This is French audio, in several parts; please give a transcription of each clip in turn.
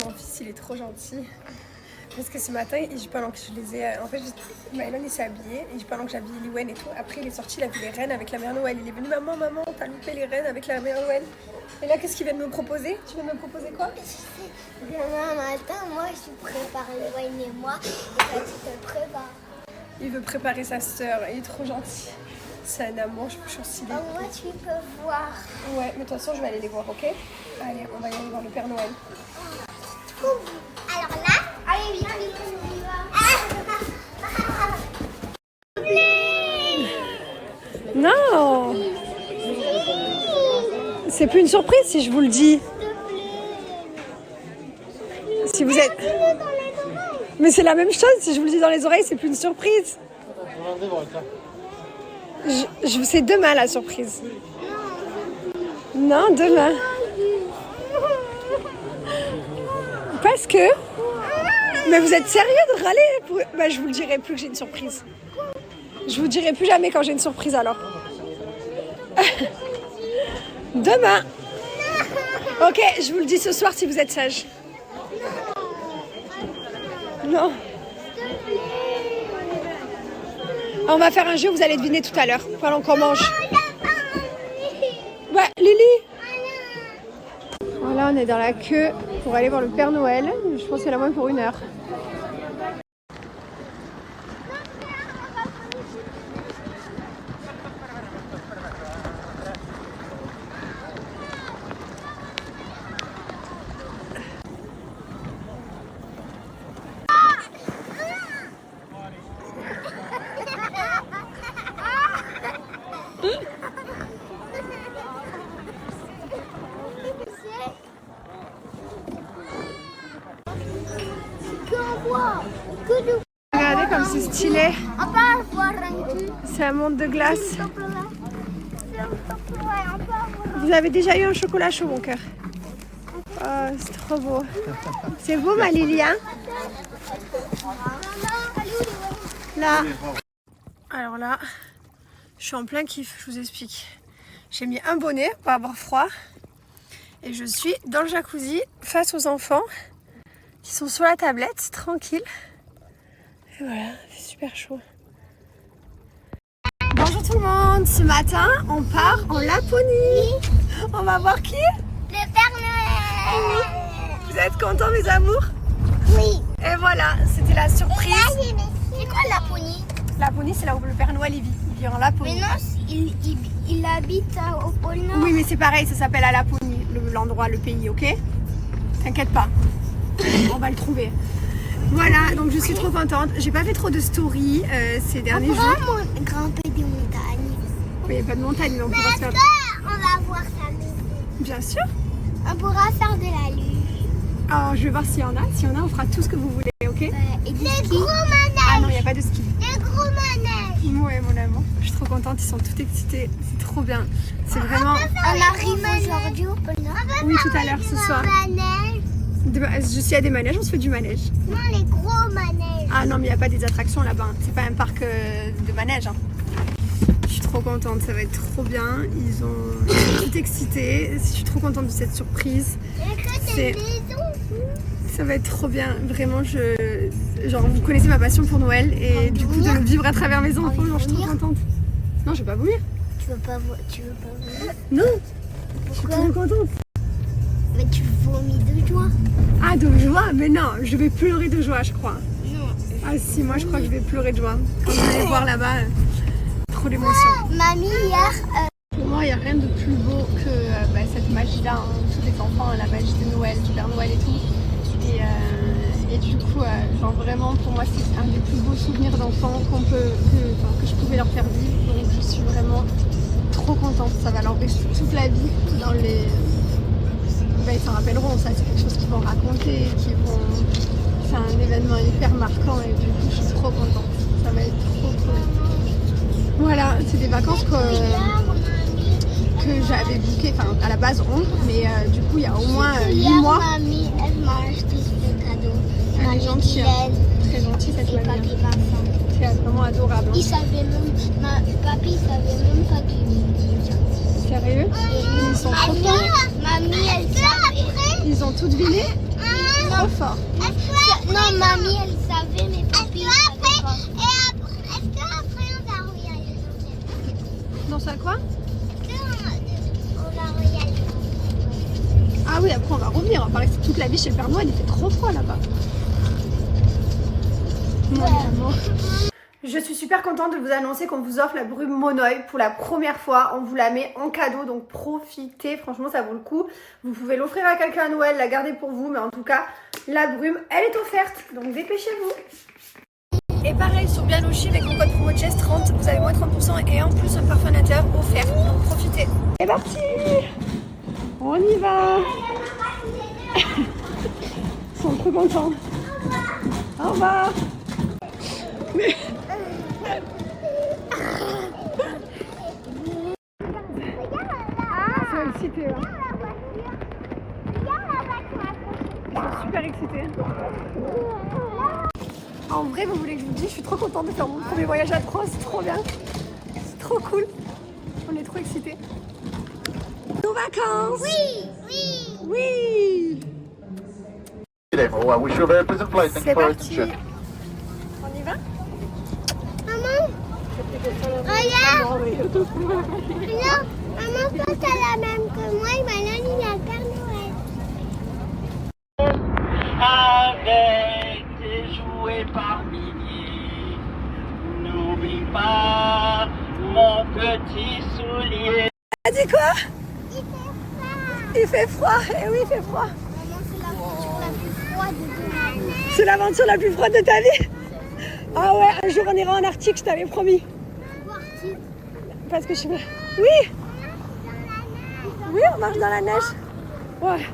Mon fils, il est trop gentil. Parce que ce matin, pendant que je les ai... En fait, Maëlon, il s'est habillé. Et pendant que j'habillais Liwen et tout, après, il est sorti, il a vu les rennes avec la mère Noël. Il est venu, maman, t'as loupé les rennes avec la mère Noël. Et là, qu'est-ce qu'il vient de me proposer? Tu viens de me proposer quoi? Demain matin, moi, je prépare Liwen et moi. Et toi, tu te prépares. Il veut préparer sa sœur. Il est trop gentil. C'est un amour, je suis stylée. Moi, tu peux voir. Ouais, mais de toute façon, je vais aller les voir, ok? Allez, on va y aller voir le Père Noël. Alors là, allez, viens, on y va. Non! C'est plus une surprise si je vous le dis. Si vous êtes... Mais c'est la même chose, si je vous le dis dans les oreilles, c'est plus une surprise. C'est demain la surprise. Non, demain. Parce que... Mais vous êtes sérieux de râler? Bah, je vous le dirai plus que j'ai une surprise. Je vous dirai plus jamais quand j'ai une surprise alors. Demain. Ok, je vous le dis ce soir si vous êtes sage. Non. On va faire un jeu, vous allez deviner tout à l'heure, pendant qu'on mange. Ouais, Lily. Voilà, on est dans la queue pour aller voir le Père Noël. Je pense qu'il y en a moins pour 1 heure. Regardez comme c'est stylé. C'est un monde de glace. Vous avez déjà eu un chocolat chaud, mon cœur? Oh, c'est trop beau. C'est beau, ma Lily, hein? Là. Alors là, je suis en plein kiff, je vous explique. J'ai mis un bonnet pour avoir froid. Et je suis dans le jacuzzi face aux enfants qui sont sur la tablette, tranquille. Et voilà, c'est super chaud. Bonjour tout le monde, ce matin on part en Laponie. On va voir qui? Le Père Noël. Vous êtes contents mes amours? Oui. Et voilà, c'était la surprise. C'est quoi Laponie? Laponie, c'est là où le Père Noël il vit. Il vit en Laponie. Mais non, il habite au pôle Nord. Oui, mais c'est pareil, ça s'appelle la Laponie, l'endroit, le pays, ok? T'inquiète pas, on va le trouver. Voilà, donc je suis trop contente. J'ai pas fait trop de stories ces derniers jours. On pourra grimper des montagnes. Il n'y a pas de montagne, mais on pourra se faire... On va voir sa maison. Bien sûr. On pourra faire de la lune. Alors, je vais voir s'il y en a. S'il y en a, on fera tout ce que vous voulez, ok? Et des gros manèges. Ah non, il n'y a pas de ski. Des gros manèges. Ouais, mon amour. Je suis trop contente, ils sont tout excités. C'est trop bien. C'est vraiment... On arrive aujourd'hui au pôle Nord. Oui, tout à l'heure, ce soir. Je suis à des manèges, on se fait du manège. Non, les gros manèges. Ah non, mais il n'y a pas des attractions là-bas. C'est pas un parc de manège. Hein. Je suis trop contente, ça va être trop bien. Ils sont tout excités. Je suis trop contente de cette surprise. Ça va être trop bien. Vraiment, genre, vous connaissez ma passion pour Noël et du coup de le vivre à travers mes enfants, genre, je suis trop contente. Non, je vais pas vomir. Tu veux pas vomir? Non. Je suis trop contente. Mais tu vomis de joie. Ah, de joie? Mais non, je vais pleurer de joie, je crois. Non. Ah si, moi je crois que je vais pleurer de joie. Quand je vais aller voir là-bas, trop d'émotion. Mamie, hier... Pour moi, il n'y a rien de plus beau que cette magie-là, hein, tous les enfants, la magie de Noël, du Père Noël et tout. Et du coup, genre vraiment, pour moi, c'est un des plus beaux souvenirs d'enfants que je pouvais leur faire vivre. Donc je suis vraiment trop contente. Ça va leur rester toute la vie dans les... ils s'en rappelleront, ça c'est quelque chose qu'ils vont raconter, c'est un événement hyper marquant et du coup je suis trop contente, ça va être trop cool. Voilà, c'est des vacances que j'avais bookées, enfin à la base 11, mais du coup il y a au moins 8 mois. Mamie, elle m'a acheté ce cadeau. Elle est gentille, très gentille cette mamie. C'est vraiment adorable. Il savait même, papy savait même pas qu'il venait. Sérieux? Ils sont trop contents. Mamie, elle savait. Ils ont tout deviné? Non, trop fort. Non, mamie, elle savait, mais papy, est-ce qu'après, on va regarder Dans ça quoi? on va regarder. Ah oui, après on va revenir. On va pas rester toute la vie chez le Père Noël. Il fait trop froid là-bas. Mon amour. Je suis super contente de vous annoncer qu'on vous offre la brume Monoï pour la première fois. On vous la met en cadeau, donc profitez. Franchement, ça vaut le coup. Vous pouvez l'offrir à quelqu'un à Noël, la garder pour vous. Mais en tout cas, la brume, elle est offerte. Donc dépêchez-vous. Et pareil, sur Bianochi, avec mon code promo Jess30, vous avez moins 30% et en plus un parfum nature offert. Donc profitez. C'est parti. On y va. Ils sont trop contents. Au revoir. Ils sont excités. Hein. Ils sont super excités. En vrai, vous voulez que je vous dise, je suis trop contente de faire mon premier voyage à 3, c'est trop bien. C'est trop cool. On est trop excités. Nos vacances. Oui. Oui. Well, I wish you a very pleasant flight. Thank C'est you for your parti. attention. On y va? Maman, regarde. Non, maman, toi, t'as la même que moi. Et maintenant, il a le Père Noël. Avec tes jouets par milliers, n'oublie pas mon petit soulier. T'as dit quoi? Il fait froid. Il fait froid. Eh oui, il fait froid. Maman, C'est l'aventure la plus froide de ta vie. Ah ouais, un jour on ira en Arctique, je t'avais promis. Parce que je suis... Oui. Oui, on marche dans la neige. Ouais.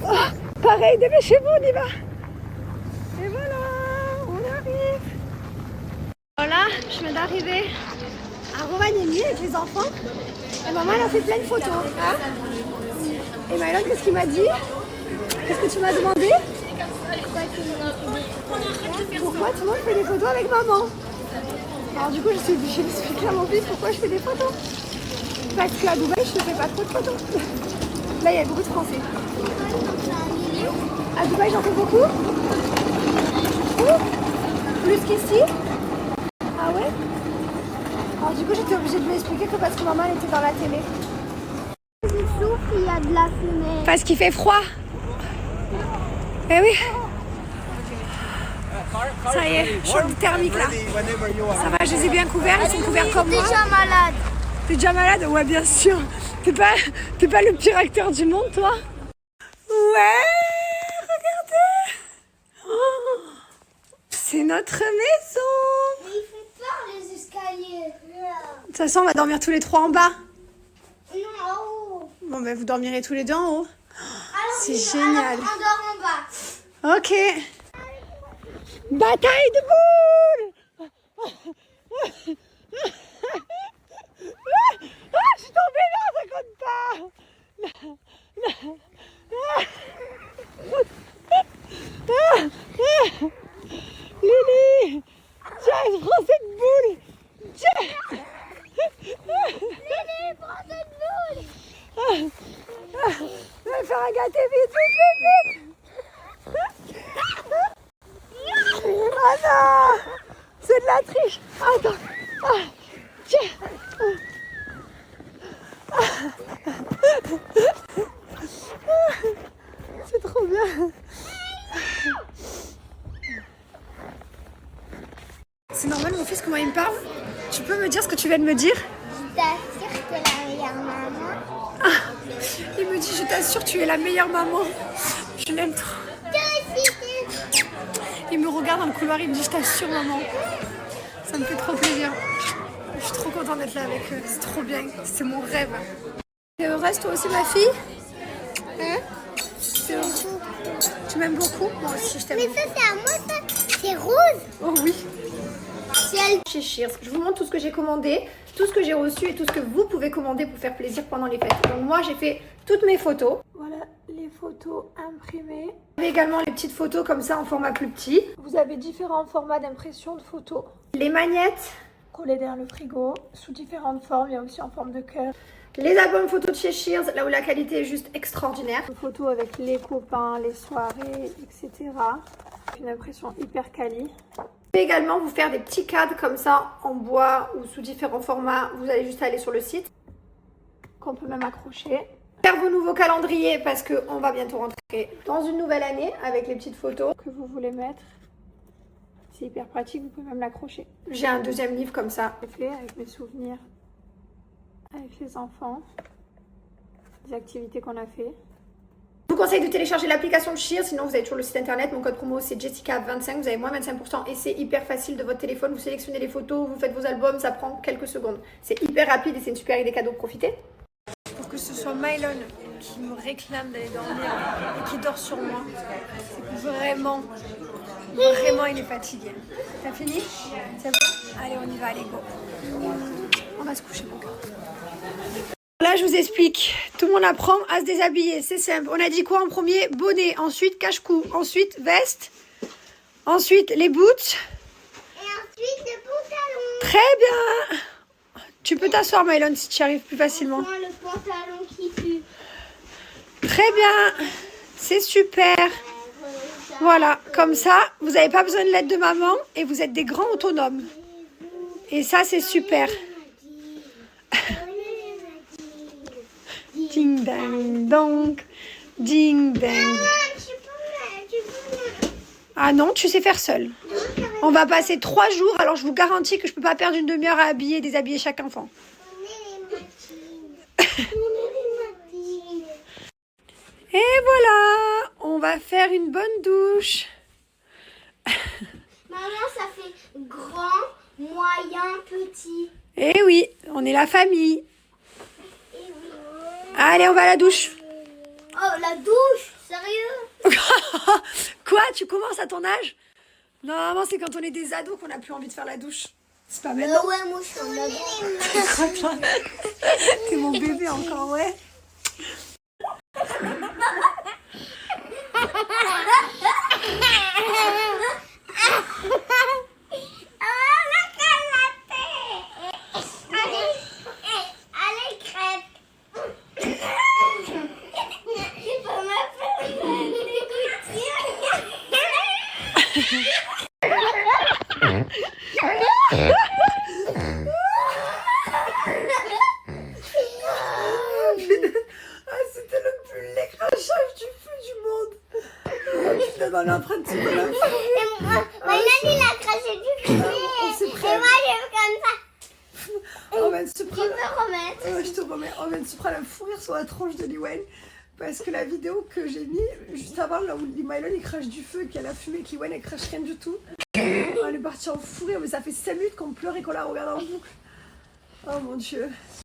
Oh, pareil, dépêchez-vous, on y va. Et voilà, on arrive. Voilà, je viens d'arriver à Rovaniemi avec les enfants. Et maman, elle a fait plein de photos. Hein, et Maëlon, qu'est-ce qu'il m'a dit? Qu'est-ce que tu m'as demandé? Pourquoi tout le monde fait des photos avec maman? Alors du coup, je suis obligée d'expliquer à mon fils pourquoi je fais des photos. Parce qu'à Dubaï, je ne fais pas trop de photos. Là, il y a beaucoup de Français. À Dubaï, j'en fais beaucoup. Plus qu'ici. Ah ouais? Alors du coup, j'étais obligée de lui expliquer que parce que maman elle était dans la télé. Il souffle, il y a de la fumée. Parce qu'il fait froid. Eh oui. Ça y est, choc thermique là. Ça va, je les ai bien couverts, ils sont couverts comme moi. Déjà malade. T'es déjà malade? Ouais, bien sûr. T'es pas le pire acteur du monde, toi? Ouais, regardez. Oh, c'est notre maison. Mais il fait peur les escaliers. De toute façon, on va dormir tous les trois en bas. Non, en haut. Bon, ben vous dormirez tous les deux en haut. C'est Alors, génial. on dort en bas. Ok. Bataille de boules. Ah, je suis tombée là, ça compte pas. Lily, tiens, je prends cette boule. Tiens. Lily, prends cette boule. Je vais faire un gâté vite, vite, vite, vite. Ah non, c'est de la triche. Attends. Ah, tiens. C'est trop bien. C'est normal mon fils comment il me parle? Tu peux me dire ce que tu viens de me dire? Je t'assure que la meilleure maman. Ah, il me dit je t'assure tu es la meilleure maman. Je l'aime trop. Il me regarde dans le couloir, il me dit je t'assure maman. Ça me fait trop plaisir. Je suis trop contente d'être là avec eux, c'est trop bien, c'est mon rêve. T'es heureuse toi aussi ma fille? Hein? T'es heureuse? Tu m'aimes beaucoup? Moi aussi je t'aime Mais beaucoup. ça, c'est à moi, ça. C'est rose. Oh oui. C'est elle. Chez Shears, je vous montre tout ce que j'ai commandé, tout ce que j'ai reçu et tout ce que vous pouvez commander pour faire plaisir pendant les fêtes. Donc moi j'ai fait toutes mes photos. Voilà les photos imprimées. Vous avez également les petites photos comme ça en format plus petit. Vous avez différents formats d'impression de photos. Les magnettes collées derrière le frigo sous différentes formes, il y a aussi en forme de cœur. Les albums photos de chez Shears, là où la qualité est juste extraordinaire. Photos avec les copains, les soirées, etc. Une impression hyper quali. Je vais également vous faire des petits cadres comme ça en bois ou sous différents formats. Vous allez juste aller sur le site qu'on peut même accrocher. Faire vos nouveaux calendriers parce qu'on va bientôt rentrer dans une nouvelle année avec les petites photos que vous voulez mettre. C'est hyper pratique, vous pouvez même l'accrocher. J'ai un deuxième livre comme ça, fait avec mes souvenirs, avec les enfants, des activités qu'on a fait. Je vous conseille de télécharger l'application de Shears, sinon vous avez toujours le site internet. Mon code promo c'est Jessica25, vous avez moins 25% et c'est hyper facile de votre téléphone. Vous sélectionnez les photos, vous faites vos albums, ça prend quelques secondes. C'est hyper rapide et c'est une super idée cadeau, profitez. Pour que ce soit Mylon qui me réclame d'aller dormir et qui dort sur moi, c'est que vraiment il est fatigué. T'as fini? C'est bon? Allez, on y va, allez, go. On va se coucher, mon cœur. Là, je vous explique. Tout le monde apprend à se déshabiller. C'est simple. On a dit quoi en premier? Bonnet. Ensuite, cache-cou. Ensuite, veste. Ensuite, les boots. Et ensuite, le pantalon. Très bien. Tu peux t'asseoir, Mylon, si tu y arrives plus facilement. Enfin, le pantalon qui pue. Très bien. C'est super. Voilà. Comme ça, vous n'avez pas besoin de l'aide de maman et vous êtes des grands autonomes. Et ça, c'est super. Ding dang dong. Ding dang. Ah non, tu sais faire seul. On va passer 3 jours, alors je vous garantis que je peux pas perdre une demi-heure à habiller et déshabiller chaque enfant. Et voilà, on va faire une bonne douche. Maman, ça fait grand, moyen, petit. Eh oui, on est la famille. Allez, on va à la douche. Oh, la douche? Sérieux? Quoi? Tu commences à ton âge? Normalement, c'est quand on est des ados qu'on n'a plus envie de faire la douche. C'est pas maintenant. Ouais, moi je suis en ado. T'es mon bébé encore, ouais. Allez, crêpe. Tu peux me faire des Ah, c'était le plus laid crachage du feu du monde. Je te donne l'empreinte sur la Maïlan, il a craché du feu. Et moi, je fais comme ça. On vient de se Tu prendre... peux remettre. Je te remets. On vient de se prendre un fou rire sur la tronche de Liwen. Parce que la vidéo que j'ai mis juste avant, là où Mylon il crache du feu et qu'il y a la fumée, que Liwen elle crache rien du tout. On est parti en fou rire, mais ça fait 5 minutes qu'on pleure et qu'on la regarde en boucle. Oh mon dieu.